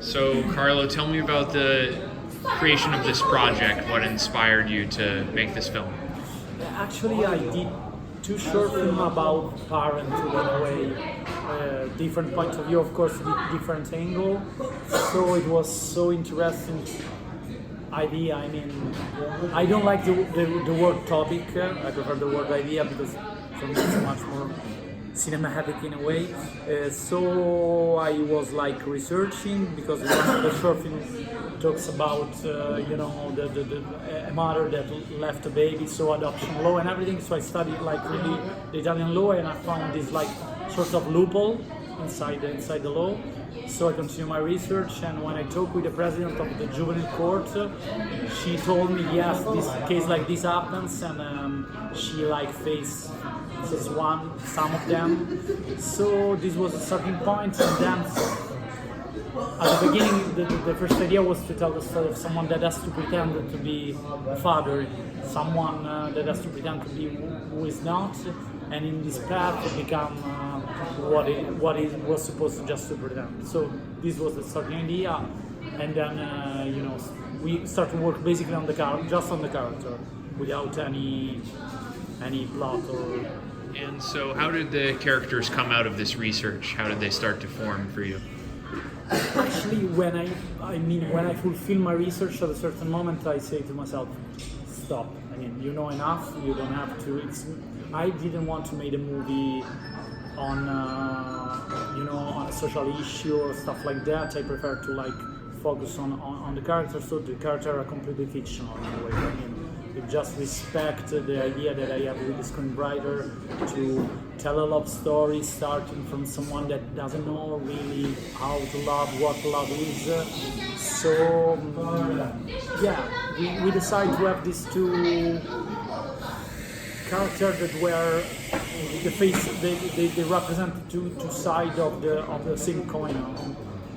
So, Carlo, tell me about the creation of this project. What inspired you to make this film? Actually, I did two short films about parenthood in a way. Different point of view, of course, different angle. So it was so interesting idea. I mean, I don't like the word topic. I prefer the word idea because for me it's much more cinematic in a way. So I was like researching because one of the short films talks about a mother that left a baby, so adoption law and everything. So I studied like really the Italian law, and I found this like sort of loophole inside the law. So I continued my research, and when I talked with the president of the juvenile court, she told me yes, this case like this happens, and she like faces some of them. So this was a starting point, and then at the beginning, the first idea was to tell the story of someone that has to pretend to be a father, someone that has to pretend to be who is not, and in this path to become what it was supposed to just to pretend. So this was the starting idea, and then we started to work basically on just on the character, without any plot or. And so, how did the characters come out of this research? How did they start to form for you? Actually, when I fulfill my research at a certain moment, I say to myself, stop. I mean, you know enough. You don't have to. I didn't want to make a movie on on a social issue or stuff like that. I prefer to like focus on the character. So the characters are completely fictional in a way. I mean, you just respect the idea that I have with the screenwriter to tell a love story starting from someone that doesn't know really how to love, what love is. So we decided to have these two characters that were the face. They represent two sides of the same coin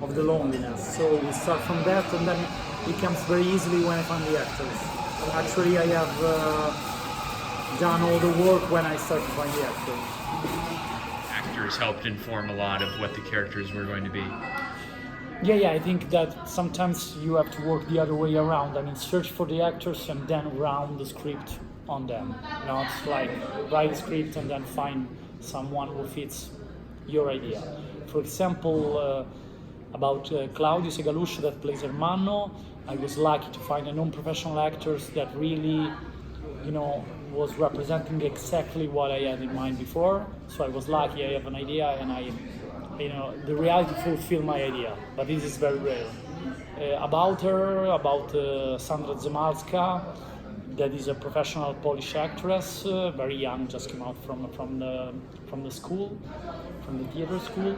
of the loneliness. So we start from that, and then it comes very easily when I find the actors. Actually, I have done all the work when I started to find the actors. Actors helped inform a lot of what the characters were going to be. Yeah, I think that sometimes you have to work the other way around. I mean, search for the actors and then round the script on them. Not like write a script and then find someone who fits your idea. For example, about Claudio Segaluscio that plays Ermanno, I was lucky to find a non-professional actors that really, was representing exactly what I had in mind before. So I was lucky. I have an idea, and the reality fulfilled my idea. But this is very rare. About Sandra Zemalska, that is a professional Polish actress, very young, just came out from the school, from the theater school.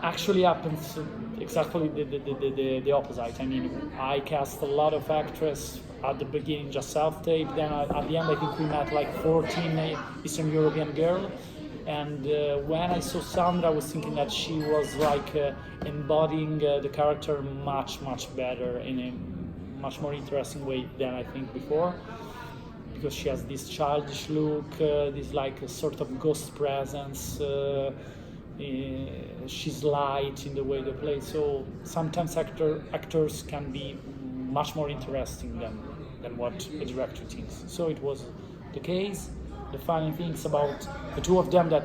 Actually happens exactly the opposite. I mean, I cast a lot of actresses at the beginning, just self-tape. Then at the end, I think we met like 14 Eastern European girls. And when I saw Sandra, I was thinking that she was like embodying the character much better in a much more interesting way than I think before. Because she has this childish look, this like a sort of ghost presence. She's light in the way they play, so sometimes actors can be much more interesting than what a director thinks. So it was the case. The funny things about the two of them that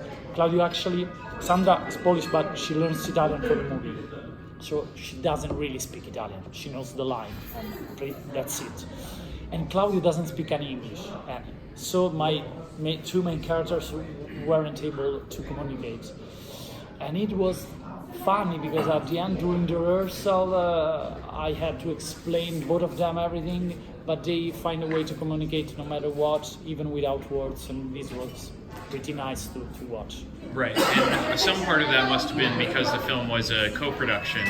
Sandra is Polish, but she learns Italian for the movie, so she doesn't really speak Italian. She knows the line, and that's it. And Claudio doesn't speak any English, so my two main characters weren't able to communicate. And it was funny because at the end, during the rehearsal, I had to explain both of them everything, but they find a way to communicate no matter what, even without words, and this was pretty nice to watch. Right, and some part of that must have been because the film was a co-production,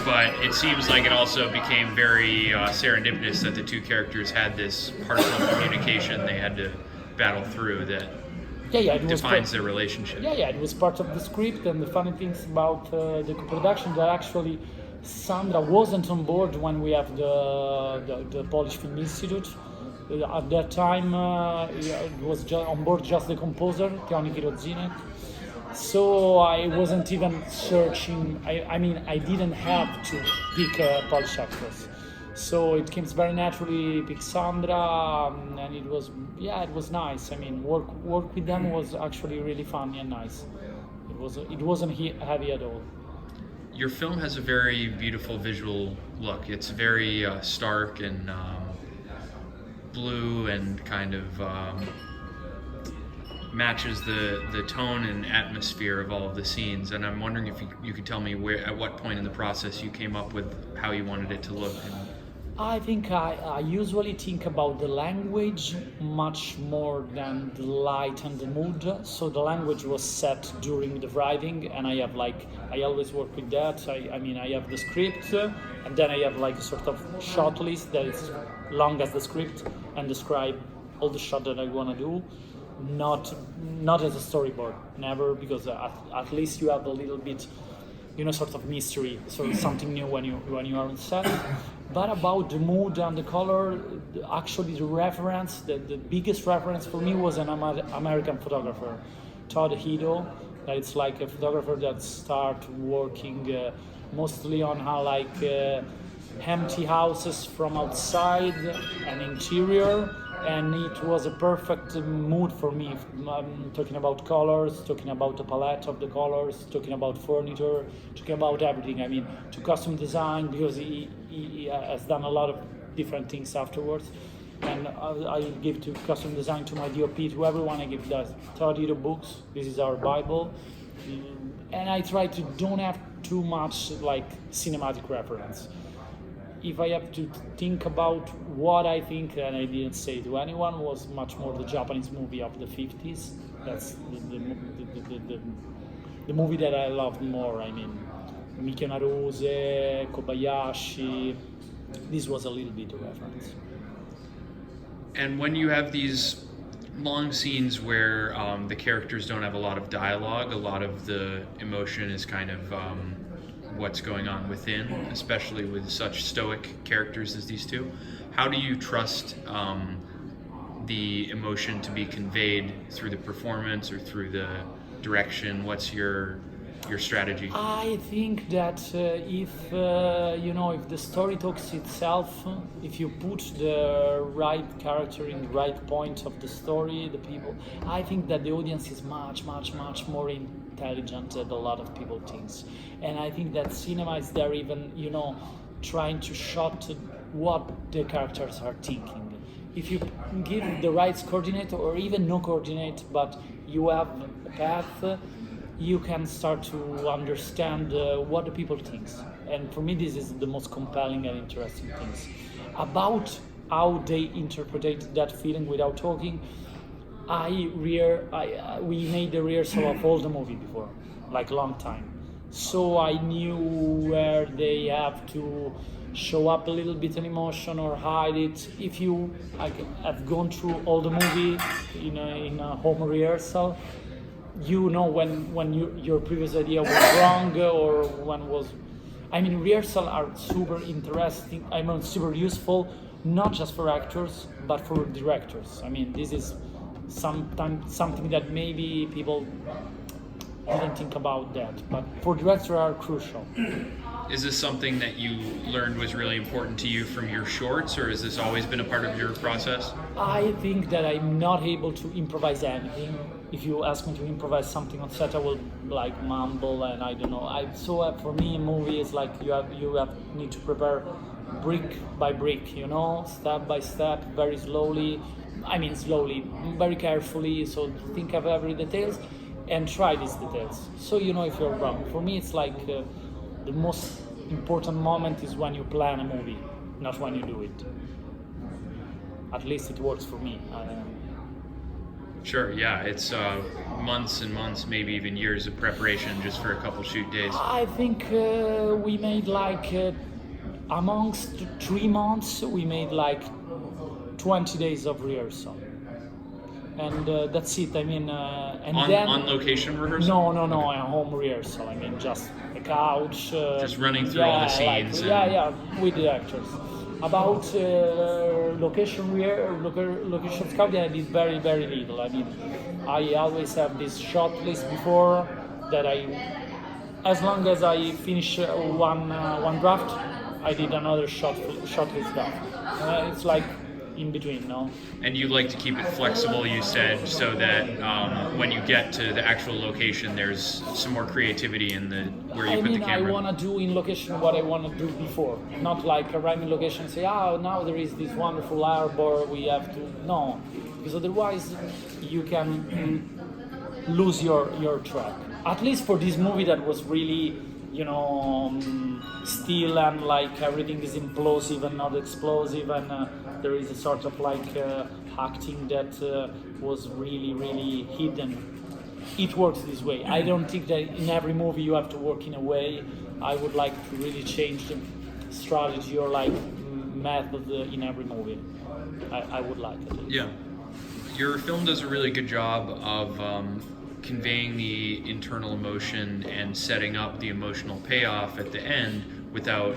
but it seems like it also became very serendipitous that the two characters had this partial communication they had to battle through that it defines their relationship. It was part of the script, and the funny things about the co-production that actually Sandra wasn't on board when we have the Polish Film Institute. At that time, it was on board just the composer, Teonik Rodzinek, So I wasn't even searching. I mean, I didn't have to pick Polish actors. So it came very naturally. Pick Sandra, and it was nice. I mean, work with them was actually really fun and nice. It wasn't heavy at all. Your film has a very beautiful visual look. It's very stark and blue and kind of matches the tone and atmosphere of all of the scenes. And I'm wondering if you could tell me at what point in the process you came up with how you wanted it to look. I think I usually think about the language much more than the light and the mood. So the language was set during the writing, and I always work with that. I mean, I have the script, and then I have like a sort of shot list that is long as the script and describe all the shot that I want to do. Not as a storyboard, never, because at least you have a little bit, sort of mystery, sort of something new when you are on set. But about the mood and the color, actually the reference, the biggest reference for me was an American photographer, Todd Hido. That it's like a photographer that started working mostly on empty houses from outside and interior. And it was a perfect mood for me. Talking about colors, talking about the palette of the colors, talking about furniture, talking about everything. I mean, to costume design, because he has done a lot of different things afterwards. And I give to costume design, to my DOP, to everyone. I give that 30 books. This is our Bible. And I try to don't have too much like cinematic reference. If I have to think about what I think, and I didn't say to anyone, was much more the Japanese movie of the 50s. That's the movie that I loved more. I mean, Mikio Naruse, Kobayashi. This was a little bit of reference. And when you have these long scenes where the characters don't have a lot of dialogue, a lot of the emotion is kind of what's going on within, especially with such stoic characters as these two. How do you trust the emotion to be conveyed through the performance or through the direction? What's your strategy? I think that if the story talks itself, if you put the right character in the right point of the story, the people, I think that the audience is much, much, much more intelligent than a lot of people think. And I think that cinema is there even, trying to shot what the characters are thinking. If you give the right coordinate or even no coordinate, but you have a path, you can start to understand what the people think. And for me, this is the most compelling and interesting things. About how they interpret that feeling without talking, we made the rehearsal of all the movie before, like long time. So I knew where they have to show up a little bit an emotion or hide it. If you have gone through all the movie in a home rehearsal, you know when your previous idea was wrong or when was. I mean, rehearsals are super interesting. I mean, super useful, not just for actors but for directors. I mean, this is sometimes something that maybe people didn't think about that, but for directors are crucial. Is this something that you learned was really important to you from your shorts, or has this always been a part of your process? I think that I'm not able to improvise anything. If you ask me to improvise something on set, I will like mumble and I don't know. For me, a movie is like you need to prepare brick by brick, step by step, very slowly. I mean, slowly, very carefully. So think of every details and try these details. So if you're wrong. For me, it's like the most important moment is when you plan a movie, not when you do it. At least it works for me. Sure, yeah, it's months and months, maybe even years of preparation just for a couple shoot days. I think we made amongst 3 months, we made 20 days of rehearsal. And that's it. I mean, on location rehearsal? No, a home rehearsal. I mean, just a couch. Just running through all the scenes. With the actors. About location scouting, I did very, very little. I mean, I always have this shot list before. that as long as I finish one draft, I did another shot list draft. It's like in between, no? And you like to keep it flexible, you said, so that when you get to the actual location, there's some more creativity in the where you put the camera. I want to do in location what I want to do before, not like arrive in location and say, now there is this wonderful arbor, we have to. No, because otherwise you can lose your track. At least for this movie that was really, still and like everything is implosive and not explosive, and there is a sort of like acting that was really, really hidden. It works this way. I don't think that in every movie you have to work in a way. I would like to really change the strategy or like method in every movie. I would like it. Yeah. Your film does a really good job of conveying the internal emotion and setting up the emotional payoff at the end without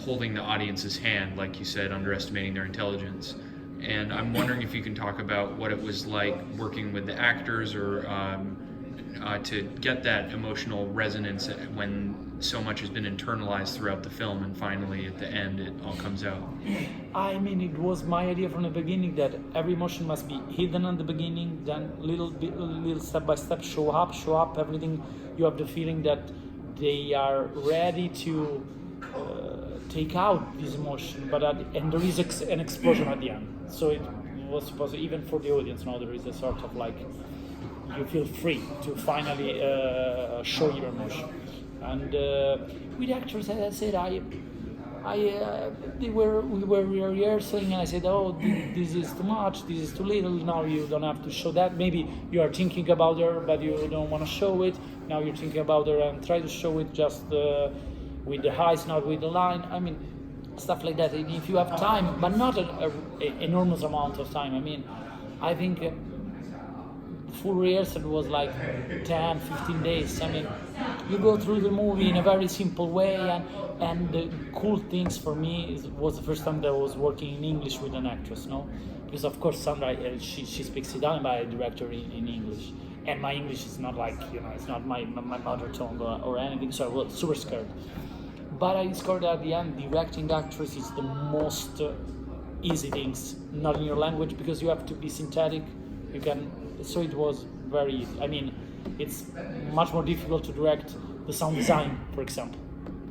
holding the audience's hand, like you said, underestimating their intelligence. And I'm wondering if you can talk about what it was like working with the actors or to get that emotional resonance when so much has been internalized throughout the film and finally at the end it all comes out. I mean, it was my idea from the beginning that every emotion must be hidden at the beginning, then little step by step show up, everything. You have the feeling that they are ready to take out this emotion, and there is an explosion at the end. So it was supposed to, even for the audience, now there is a sort of like, you feel free to finally show your emotion. And with actors, as I said, we were rehearsing, and I said, this is too much, this is too little. Now you don't have to show that. Maybe you are thinking about her, but you don't want to show it. Now you're thinking about her and try to show it just with the eyes, not with the line. I mean, stuff like that. And if you have time, but not an enormous amount of time. I mean, I think full rehearsal was like 10, 15 days. I mean, you go through the movie in a very simple way, and the cool things for me was the first time that I was working in English with an actress, no? Because of course Sandra, she speaks Italian, but I direct her in English. And my English is not like, it's not my mother tongue or anything, so I was super scared. But I discovered at the end, directing actress is the most easy things, not in your language, because you have to be synthetic. So it was very easy. I mean, it's much more difficult to direct the sound design, for example,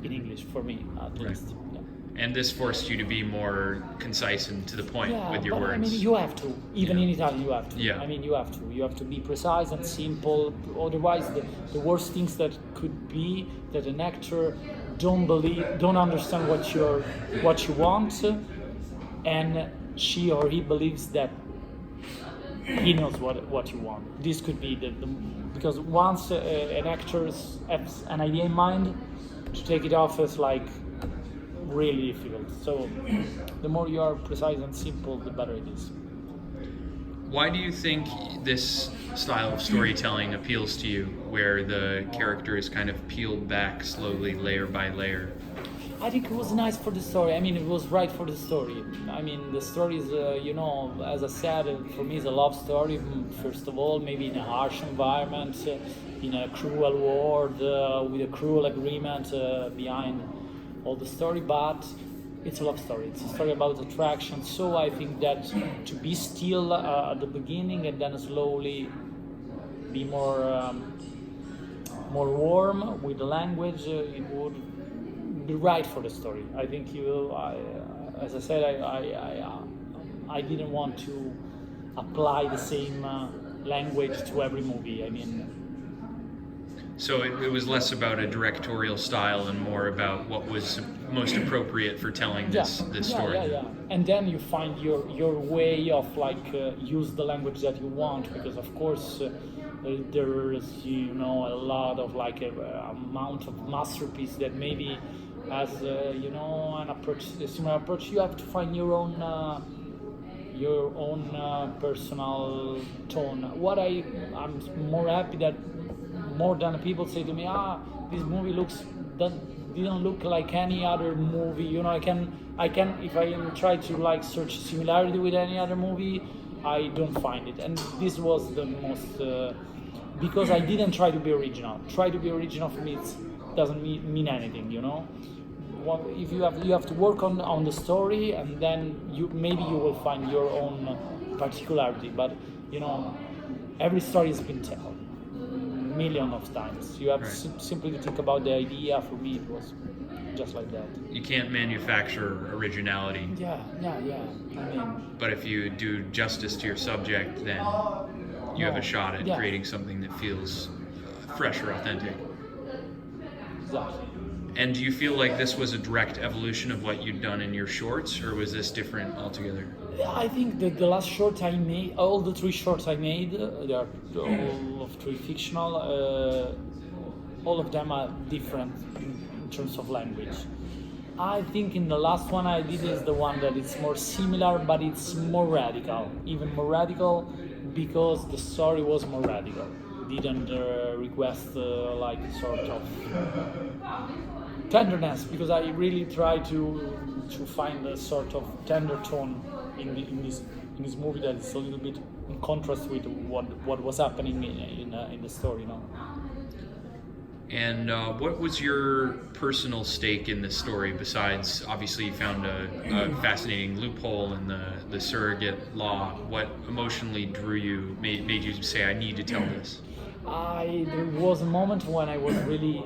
in English, for me at least. Yeah. And this forced you to be more concise and to the point with your words. I mean, you have to. Even in Italian, you have to. Yeah. I mean, you have to. You have to be precise and simple. Otherwise, the worst things that could be that an actor don't understand what you want, and she or he believes that he knows what you want. This could be because once an actor has an idea in mind, to take it off is like really difficult. So the more you are precise and simple, the better it is. Why do you think this style of storytelling appeals to you, where the character is kind of peeled back slowly, layer by layer? I think it was nice for the story. I mean, it was right for the story. I mean, the story is, as I said, for me, it's a love story. First of all, maybe in a harsh environment, in a cruel world, with a cruel agreement behind all the story. But it's a love story. It's a story about attraction. So I think that to be still at the beginning and then slowly be more warm with the language, it would be right for the story. I think as I said, I didn't want to apply the same language to every movie. I mean, so it was less about a directorial style and more about what was most appropriate for telling this story. Yeah. And then you find your way of use the language that you want, because of course there is a lot of amount of masterpiece that maybe has a similar approach. You have to find your own personal tone. I'm more happy that more than people say to me, this movie didn't look like any other movie. I can if I try to search similarity with any other movie, I don't find it. And this was the because I didn't try to be original. Try to be original for me doesn't mean anything, you know. If you have to work on the story, and then maybe you will find your own particularity. But you know, every story has been told millions of times. You have simply to think about the idea. For me, it was just like that. You can't manufacture originality. Yeah. I mean, but if you do justice to your subject, then you have a shot at creating something that feels fresh or authentic. Exactly. And do you feel like this was a direct evolution of what you'd done in your shorts, or was this different altogether? I think that the last short I made, all the 3 shorts I made, they are all of 3 fictional, all of them are different in terms of language. I think in the last one I did is the one that is more similar, but it's more radical, even more radical, because the story was more radical. Didn't request like sort of tenderness, because I really try to find a sort of tender tone in this movie that is a little bit in contrast with what was happening in the story, you know. And what was your personal stake in this story, besides obviously you found a fascinating loophole in the surrogate law? What emotionally drew you, made you say, I need to tell this? There was a moment when I was really,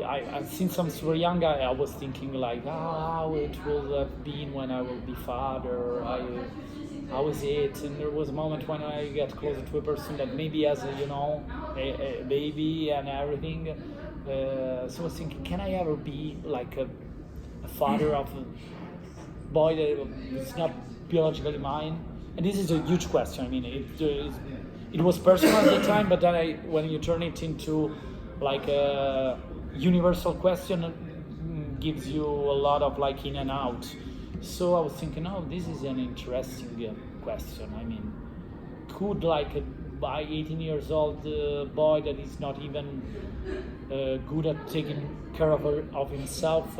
since I'm super young, I was thinking like, how it will have been when I will be father, how is it? And there was a moment when I get closer to a person that maybe has a baby and everything. So I was thinking, can I ever be like a father of a boy that is not biologically mine? And this is a huge question. I mean, it was personal at the time, but then when you turn it into like a universal question, it gives you a lot of like in and out. So I was thinking, oh, this is an interesting question. I mean, could like by 18 years old boy that is not even good at taking care of himself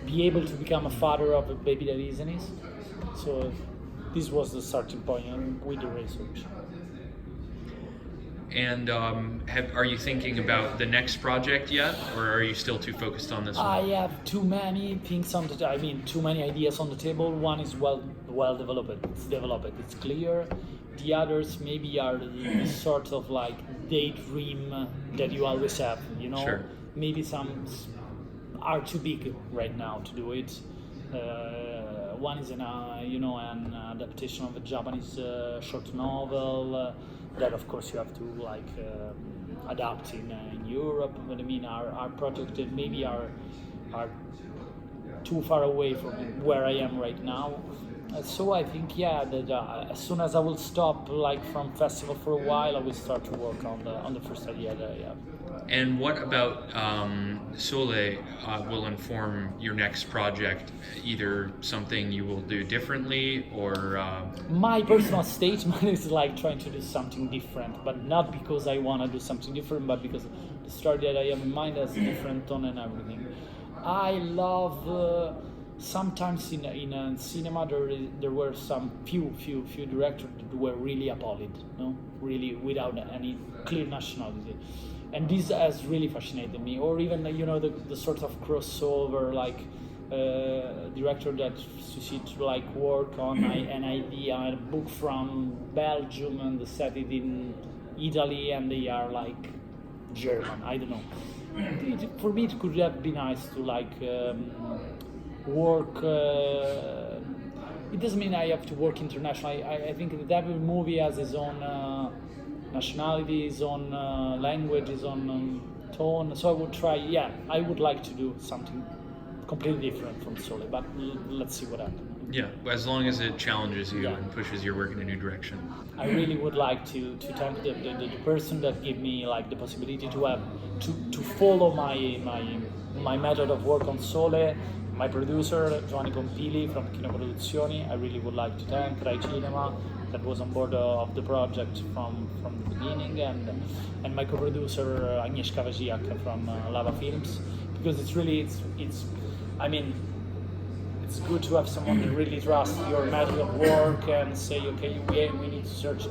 be able to become a father of a baby that isn't his? So this was the starting point with the research. And are you thinking about the next project yet, or are you still too focused on this one? I have too many things too many ideas on the table. One is well developed. It's clear. The others maybe are the sort of like daydream that you always have, you know. Sure. Maybe some are too big right now to do it. One is an adaptation of a Japanese short novel that of course you have to like adapt in Europe. But I mean, our project maybe are too far away from where I am right now. So I think that as soon as I will stop like from festival for a while, I will start to work on the first idea that I have. And what about Sole will inform your next project? Either something you will do differently, or my personal statement is like trying to do something different, but not because I want to do something different, but because the story that I have in mind has a different tone and everything. I love. Sometimes in cinema there were some few directors that were really appalled, really without any clear nationality, and this has really fascinated me. Or even the sort of crossover, like director that succeed to like work on an idea, a book from Belgium, and they set it in Italy, and they are like German. I don't know. For me, it could have been nice to like. Work. It doesn't mean I have to work internationally. I think that every movie has his own nationality, his own language, his own tone. So I would try. Yeah, I would like to do something completely different from Sole, but let's see what happens. Yeah, as long as it challenges you and pushes your work in a new direction. I really would like to thank the person that gave me like the possibility to follow my method of work on Sole. My producer, Giovanni Pompili from Kino Produzioni. I really would like to thank IONCINEMA that was on board of the project from the beginning, and my co-producer Agnieszka Waziak from Lava Films, because it's good to have someone that really trusts your method of work and say, okay, we need to search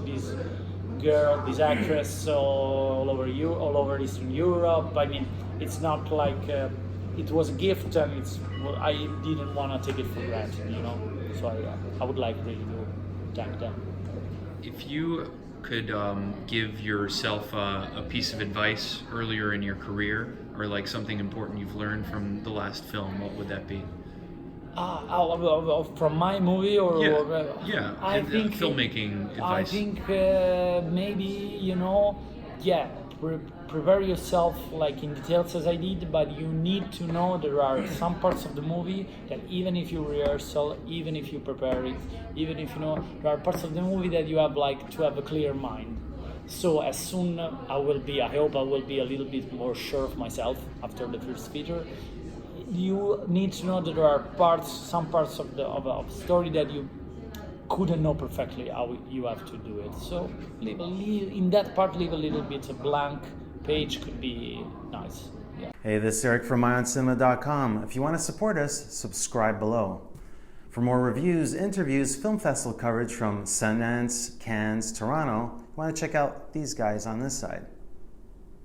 girl, this actress all over Eastern Europe. I mean, it's not like it was a gift, and I didn't want to take it for granted, you know. So I would like really to thank them. If you could give yourself a piece of advice earlier in your career, or like something important you've learned from the last film, what would that be? From my movie, or I think filmmaking advice. I think maybe, you know, prepare yourself like in details as I did, but you need to know there are some parts of the movie that even if you rehearsal, even if you prepare it, even if you know, there are parts of the movie that you have like to have a clear mind. So as soon I hope I will be a little bit more sure of myself after the first feature. You need to know that there are some parts of the story that you couldn't know perfectly how you have to do it. So leave a little bit a blank page could be nice. Yeah. Hey, this is Eric from IONCINEMA.com. If you want to support us, subscribe below. For more reviews, interviews, film festival coverage from Sundance, Cannes, Toronto, you want to check out these guys on this side.